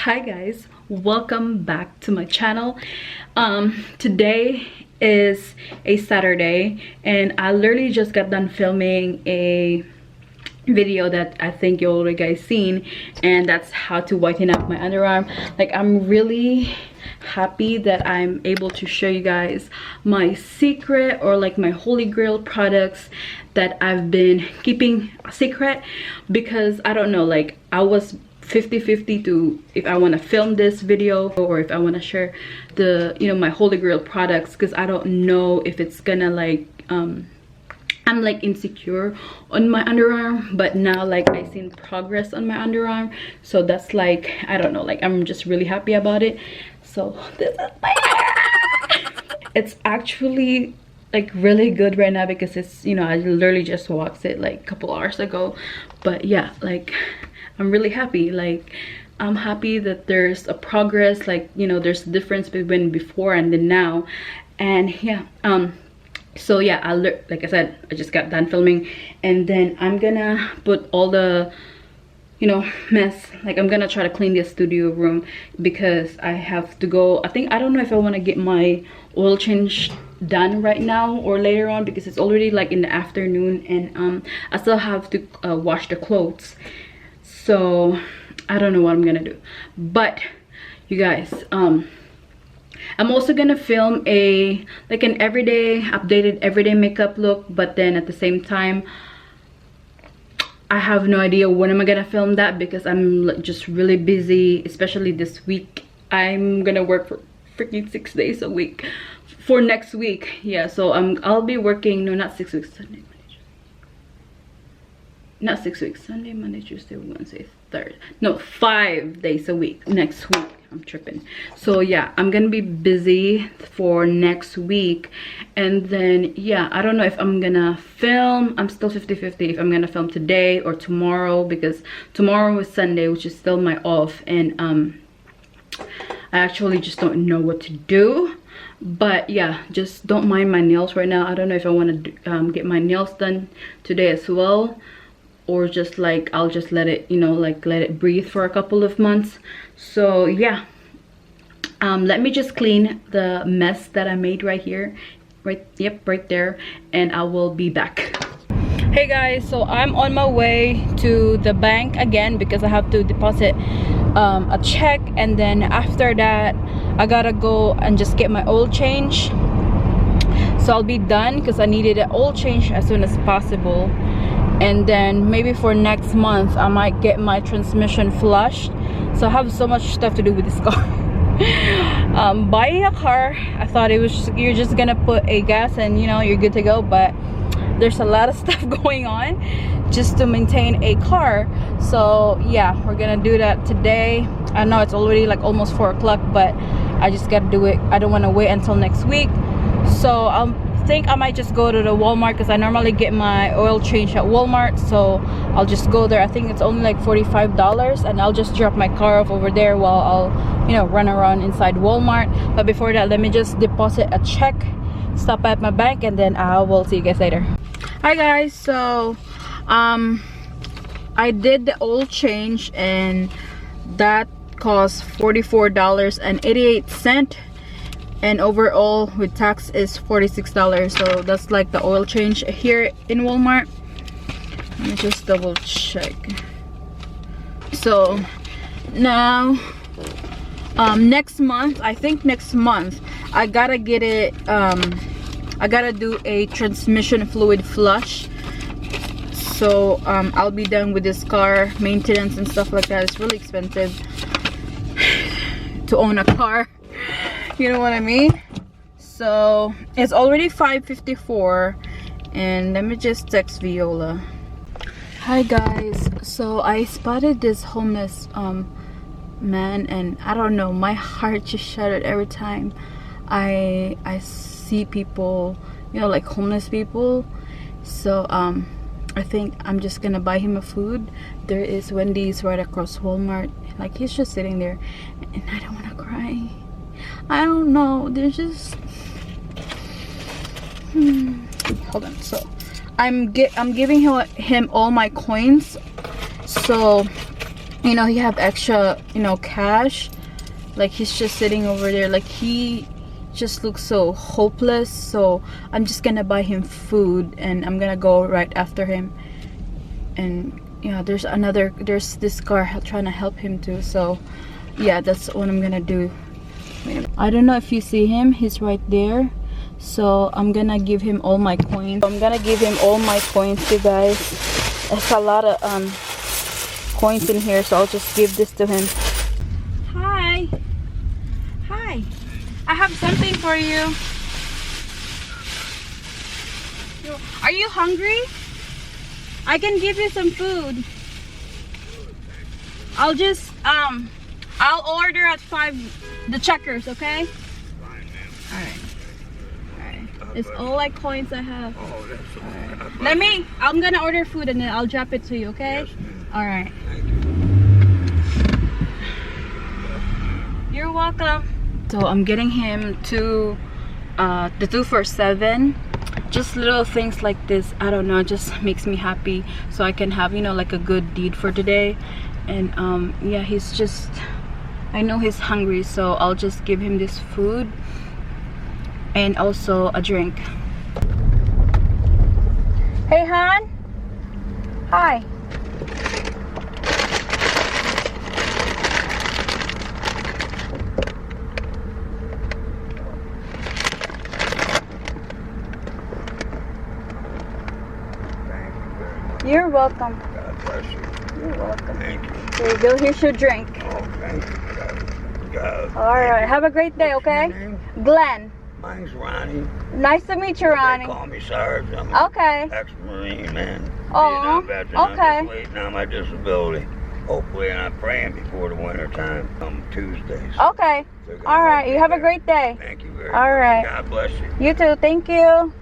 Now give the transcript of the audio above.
Hi guys, welcome back to my channel. Today is a Saturday and I literally just got done filming a video that I think you already guys seen, and that's how to whiten up my underarm. Like, I'm really happy that I'm able to show you guys my secret, or like my holy grail products that I've been keeping a secret, because I don't know, like I was 50-50 to if I want to film this video or if I want to share the my holy grail products, because I don't know if it's gonna like I'm like insecure on my underarm, but now like I seen progress on my underarm, so that's like, I don't know, like I'm just really happy about it. So this is my it's actually like really good right now because it's I literally just waxed it like a couple hours ago. But yeah, like I'm really happy. Like I'm happy that there's a progress, like there's a difference between before and then now. And yeah, so yeah, like I said, I just got done filming, and then I'm gonna put all the mess, like I'm gonna try to clean the studio room because I have to go. I don't know if I want to get my oil change done right now or later on, because it's already like in the afternoon, and I still have to wash the clothes. So I don't know what I'm gonna do. But you guys, I'm also gonna film an updated everyday makeup look, but then at the same time I have no idea when am I gonna film that, because I'm just really busy, especially this week. I'm gonna work for freaking 6 days a week for next week. Yeah, so I'll be working, no, not 6 weeks, Sunday, Monday, Tuesday. Not 6 weeks, Sunday, Monday, Tuesday, Wednesday, Thursday. No, 5 days a week next week. I'm tripping. So yeah, I'm gonna be busy for next week, and then yeah, I don't know if I'm gonna film. I'm still 50-50 if I'm gonna film today or tomorrow, because tomorrow is Sunday, which is still my off, and I actually just don't know what to do. But yeah, just don't mind my nails right now. I don't know if I want to get my nails done today as well, or just like I'll just let it let it breathe for a couple of months. So yeah, let me just clean the mess that I made right here, right there, and I will be back. Hey guys, so I'm on my way to the bank again because I have to deposit a check, and then after that I gotta go and just get my oil change. So I'll be done because I needed an oil change as soon as possible. And then maybe for next month I might get my transmission flushed. So I have so much stuff to do with this car. Buying a car, I thought it was you're just gonna put a gas and you're good to go, but there's a lot of stuff going on just to maintain a car. So yeah, we're gonna do that today. I know it's already like almost 4 o'clock, but I just gotta do it. I don't want to wait until next week. So I think I might just go to the Walmart, because I normally get my oil change at Walmart. So I'll just go there. I think it's only like $45, and I'll just drop my car off over there while I'll run around inside Walmart. But before that, let me just deposit a check, stop at my bank, and then I will see you guys later. Hi guys, so I did the oil change, and that cost $44.88, and overall with tax is $46. So that's like the oil change here in Walmart. Let me just double check. So now next month, I think next month I gotta get it, I gotta do a transmission fluid flush. So I'll be done with this car, maintenance and stuff like that. It's really expensive to own a car, you know what I mean? So it's already 5:54, and let me just text Viola. Hi guys, so I spotted this homeless man, and I don't know, my heart just shattered every time I see people, like homeless people. So I think I'm just gonna buy him a food. There is Wendy's right across Walmart. Like, he's just sitting there, and I don't want to cry. I don't know, there's just hold on. So I'm giving him all my coins. So you know, he have extra, you know, cash. Like he's just sitting over there, like he just looks so hopeless. So I'm just gonna buy him food and I'm gonna go right after him. And yeah, there's this car trying to help him too. So yeah, that's what I'm gonna do. I don't know if you see him, he's right there. So I'm gonna give him all my coins. I'm gonna give him all my coins, you guys. There's a lot of coins in here, so I'll just give this to him. Hi. Hi. I have something for you. Are you hungry? I can give you some food. I'll just I'll order at 5 the checkers, okay? Fine, ma'am. Alright. It's all like coins I have. Oh, that's all Right. I'm gonna order food and then I'll drop it to you, okay? Yes, ma'am. Alright. Thank you. You're welcome. So I'm getting him to the 2 for $7. Just little things like this, I don't know, just makes me happy. So I can have, you know, like a good deed for today. And yeah, he's just, I know he's hungry, so I'll just give him this food and also a drink. Hey, hon. Hi. Thank you very much. You're welcome. God bless you. You're welcome. Thank you. Here you go. Here's your drink. Oh, thank you. God. All right. Have a great day, What's okay? your name? Glenn. Mine's Ronnie. Nice to meet you, Ronnie. They call me Sarge. I'm an Okay. ex-Marine, man. Oh, Vietnam veteran. okay. I'm just waiting on my disability. Hopefully, and I'm praying before the winter time come Tuesdays. Okay. All right. You have a great day. Thank you very All much. right. God bless you. You too. Thank you.